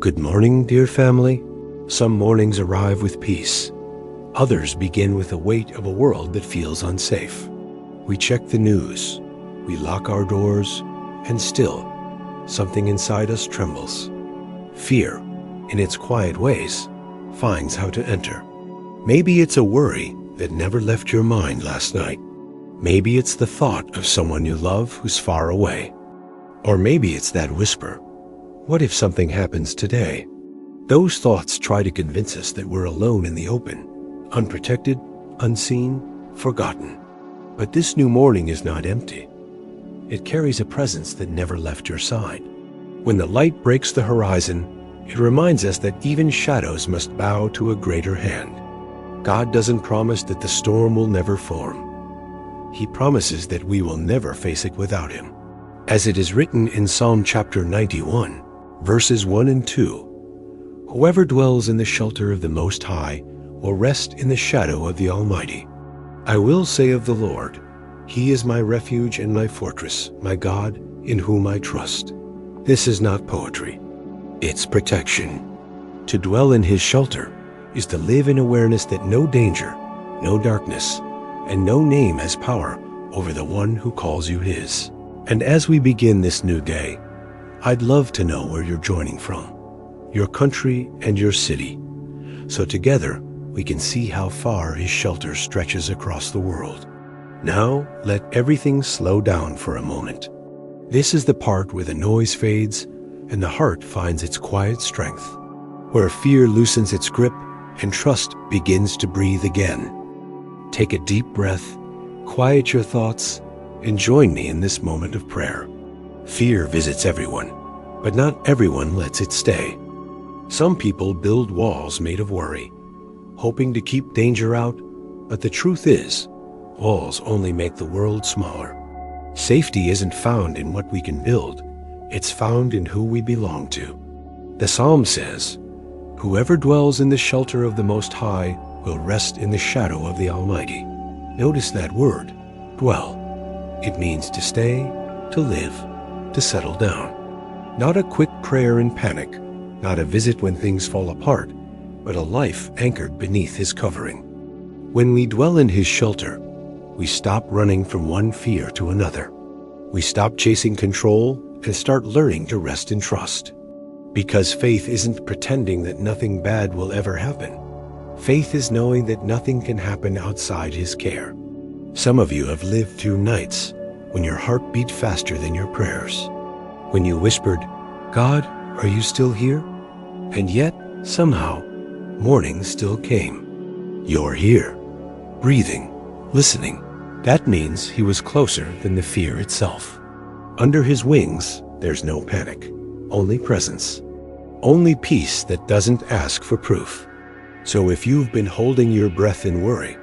Good morning, dear family. Some mornings arrive with peace. Others begin with the weight of a world that feels unsafe. We check the news, we lock our doors, and still, something inside us trembles. Fear, in its quiet ways, finds how to enter. Maybe it's a worry that never left your mind last night. Maybe it's the thought of someone you love who's far away. Or maybe it's that whisper, what if something happens today? Those thoughts try to convince us that we're alone in the open, unprotected, unseen, forgotten. But this new morning is not empty. It carries a presence that never left your side. When the light breaks the horizon, it reminds us that even shadows must bow to a greater hand. God doesn't promise that the storm will never form. He promises that we will never face it without Him. As it is written in Psalm chapter 91, verses 1 and 2, whoever dwells in the shelter of the Most High will rest in the shadow of the Almighty. I will say of the Lord, He is my refuge and my fortress, my God, in whom I trust. This is not poetry. It's protection. To dwell in His shelter is to live in awareness that no danger, no darkness, and no name has power over the one who calls you His. And as we begin this new day, I'd love to know where you're joining from, your country and your city, so together we can see how far His shelter stretches across the world. Now, let everything slow down for a moment. This is the part where the noise fades and the heart finds its quiet strength, where fear loosens its grip and trust begins to breathe again. Take a deep breath, quiet your thoughts, and join me in this moment of prayer. Fear visits everyone, but not everyone lets it stay. Some people build walls made of worry, hoping to keep danger out, but the truth is, walls only make the world smaller. Safety isn't found in what we can build, it's found in who we belong to. The Psalm says, whoever dwells in the shelter of the Most High will rest in the shadow of the Almighty. Notice that word, dwell. It means to stay, to live, to settle down. Not a quick prayer in panic, not a visit when things fall apart, but a life anchored beneath His covering. When we dwell in His shelter, we stop running from one fear to another. We stop chasing control and start learning to rest in trust. Because faith isn't pretending that nothing bad will ever happen. Faith is knowing that nothing can happen outside His care. Some of you have lived through nights when your heart beat faster than your prayers. When you whispered, God, are you still here? And yet, somehow, morning still came. You're here, breathing, listening. That means He was closer than the fear itself. Under His wings, there's no panic, only presence, only peace that doesn't ask for proof. So if you've been holding your breath in worry,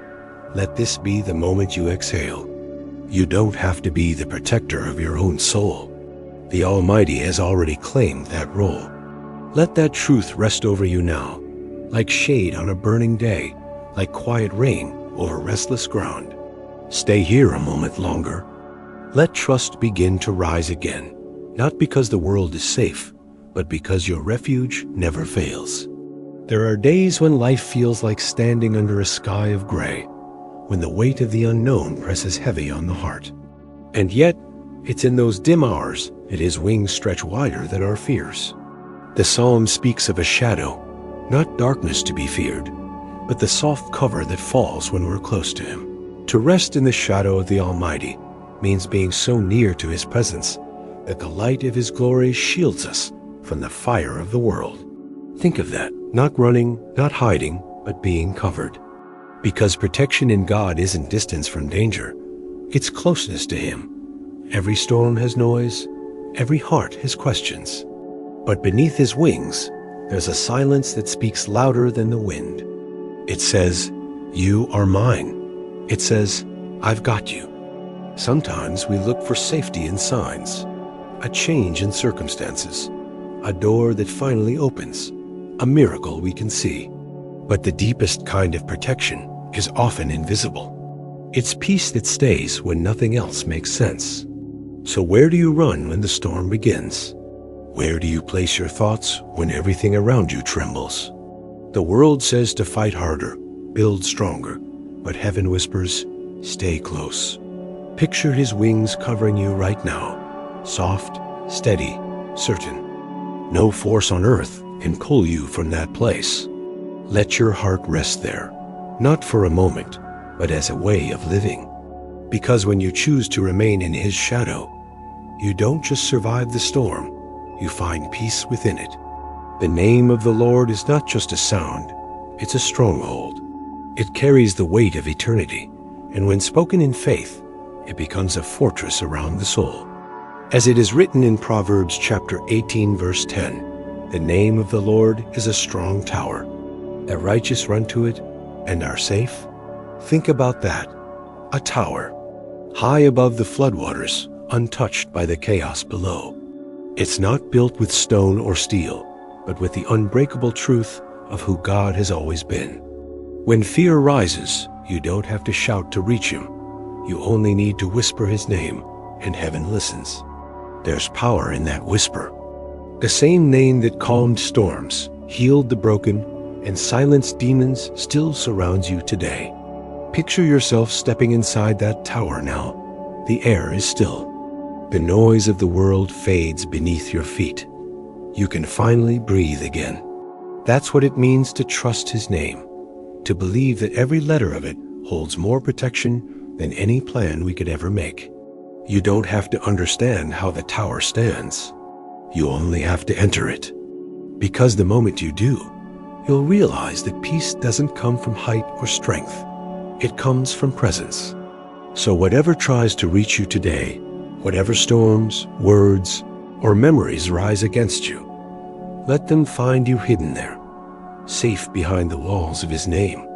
let this be the moment you exhale. You don't have to be the protector of your own soul. The Almighty has already claimed that role. Let that truth rest over you now, like shade on a burning day, like quiet rain over restless ground. Stay here a moment longer. Let trust begin to rise again, not because the world is safe, but because your refuge never fails. There are days when life feels like standing under a sky of gray, when the weight of the unknown presses heavy on the heart. And yet, it's in those dim hours that His wings stretch wider than our fears. The Psalm speaks of a shadow, not darkness to be feared, but the soft cover that falls when we're close to Him. To rest in the shadow of the Almighty means being so near to His presence that the light of His glory shields us from the fire of the world. Think of that, not running, not hiding, but being covered. Because protection in God isn't distance from danger, it's closeness to Him. Every storm has noise, every heart has questions. But beneath His wings, there's a silence that speaks louder than the wind. It says, you are mine. It says, I've got you. Sometimes we look for safety in signs, a change in circumstances, a door that finally opens, a miracle we can see. But the deepest kind of protection is often invisible. It's peace that stays when nothing else makes sense. So where do you run when the storm begins? Where do you place your thoughts when everything around you trembles? The world says to fight harder, build stronger, but heaven whispers, stay close. Picture his wings covering you right now, soft, steady, certain. No force on earth can pull you from that place. Let your heart rest there, not for a moment, but as a way of living. Because when you choose to remain in his shadow, you don't just survive the storm, you find peace within it. The name of the Lord is not just a sound, it's a stronghold. It carries the weight of eternity, and when spoken in faith, it becomes a fortress around the soul. As it is written in Proverbs chapter 18, verse 10, the name of the Lord is a strong tower. The righteous run to it and are safe. Think about that. A tower, high above the floodwaters, untouched by the chaos below. It's not built with stone or steel, but with the unbreakable truth of who God has always been. When fear rises, you don't have to shout to reach him. You only need to whisper his name, and heaven listens. There's power in that whisper. The same name that calmed storms, healed the broken, and silenced demons still surrounds you today. Picture yourself stepping inside that tower now. The air is still. The noise of the world fades beneath your feet. You can finally breathe again. That's what it means to trust his name, to believe that every letter of it holds more protection than any plan we could ever make. You don't have to understand how the tower stands. You only have to enter it. Because the moment you do, you'll realize that peace doesn't come from height or strength. It comes from presence. So whatever tries to reach you today, whatever storms, words, or memories rise against you, let them find you hidden there, safe behind the walls of his name.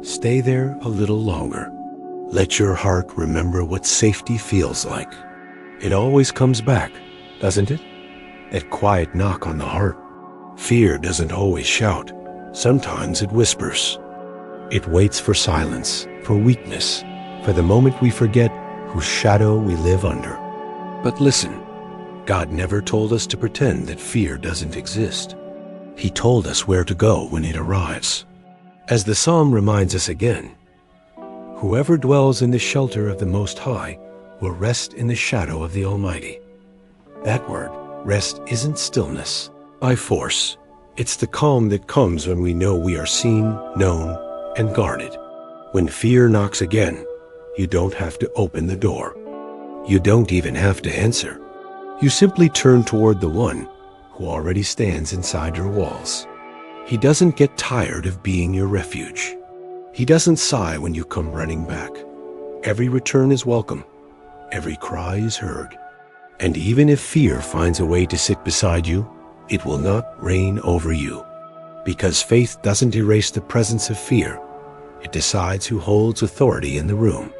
Stay there a little longer. Let your heart remember what safety feels like. It always comes back, doesn't it? That quiet knock on the heart. Fear doesn't always shout. Sometimes it whispers. It waits for silence, for weakness, for the moment we forget whose shadow we live under. But listen, God never told us to pretend that fear doesn't exist. He told us where to go when it arrives. As the psalm reminds us again, whoever dwells in the shelter of the Most High will rest in the shadow of the Almighty. That word, rest, isn't stillness by force. It's the calm that comes when we know we are seen, known, and guarded. When fear knocks again, you don't have to open the door. You don't even have to answer. You simply turn toward the one who already stands inside your walls. He doesn't get tired of being your refuge. He doesn't sigh when you come running back. Every return is welcome. Every cry is heard. And even if fear finds a way to sit beside you, it will not reign over you. Because faith doesn't erase the presence of fear. It decides who holds authority in the room.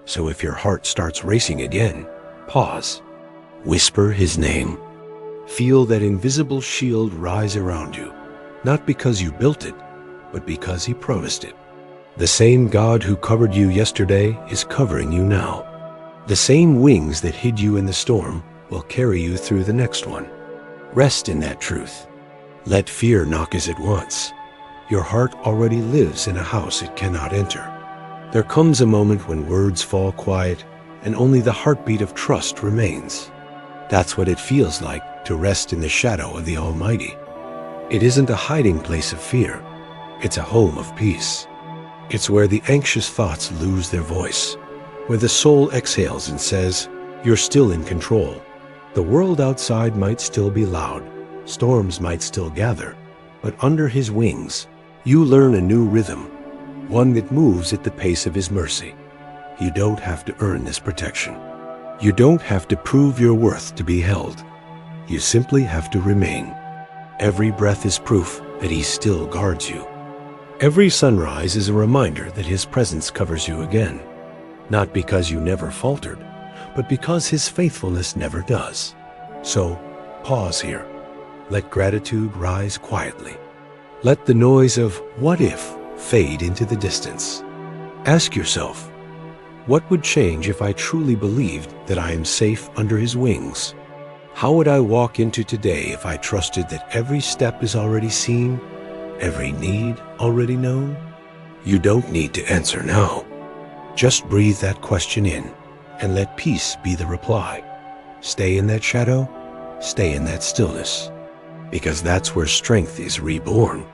So if your heart starts racing again, pause. Whisper his name. Feel that invisible shield rise around you, not because you built it, but because he promised it. The same God who covered you yesterday is covering you now. The same wings that hid you in the storm will carry you through the next one. Rest in that truth. Let fear knock as it wants. Your heart already lives in a house it cannot enter. There comes a moment when words fall quiet and only the heartbeat of trust remains. That's what it feels like to rest in the shadow of the Almighty. It isn't a hiding place of fear. It's a home of peace. It's where the anxious thoughts lose their voice, where the soul exhales and says, "You're still in control." The world outside might still be loud, storms might still gather, but under his wings, you learn a new rhythm, one that moves at the pace of his mercy. You don't have to earn this protection. You don't have to prove your worth to be held. You simply have to remain. Every breath is proof that he still guards you. Every sunrise is a reminder that his presence covers you again, not because you never faltered, but because his faithfulness never does. So, pause here. Let gratitude rise quietly. Let the noise of "what if" fade into the distance. Ask yourself, what would change if I truly believed that I am safe under his wings? How would I walk into today if I trusted that every step is already seen, every need already known? You don't need to answer now. Just breathe that question in and let peace be the reply. Stay in that shadow, stay in that stillness, because that's where strength is reborn.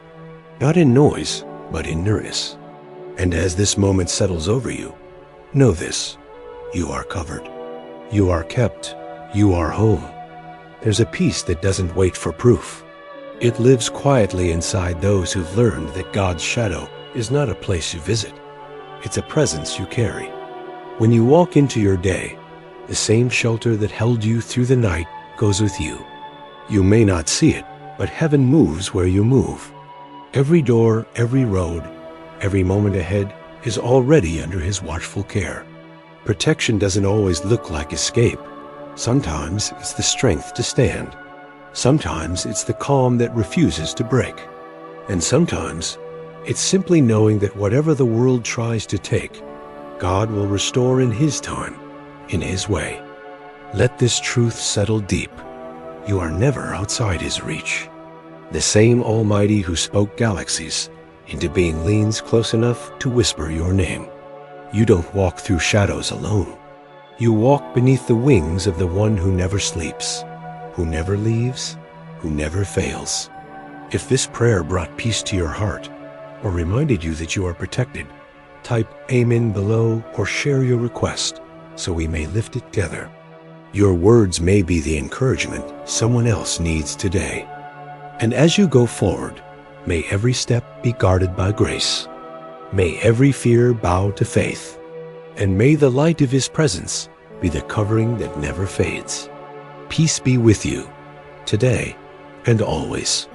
Not in noise, but in nearness. And as this moment settles over you, know this: you are covered. You are kept. You are home. There's a peace that doesn't wait for proof. It lives quietly inside those who've learned that God's shadow is not a place you visit. It's a presence you carry. When you walk into your day, the same shelter that held you through the night goes with you. You may not see it, but heaven moves where you move. Every door, every road, every moment ahead is already under His watchful care. Protection doesn't always look like escape. Sometimes it's the strength to stand. Sometimes it's the calm that refuses to break. And sometimes it's simply knowing that whatever the world tries to take, God will restore in His time, in His way. Let this truth settle deep. You are never outside His reach. The same Almighty who spoke galaxies into being leans close enough to whisper your name. You don't walk through shadows alone. You walk beneath the wings of the one who never sleeps, who never leaves, who never fails. If this prayer brought peace to your heart, or reminded you that you are protected, type Amen below or share your request so we may lift it together. Your words may be the encouragement someone else needs today. And as you go forward, may every step be guarded by grace. May every fear bow to faith. And may the light of His presence be the covering that never fades. Peace be with you, today and always.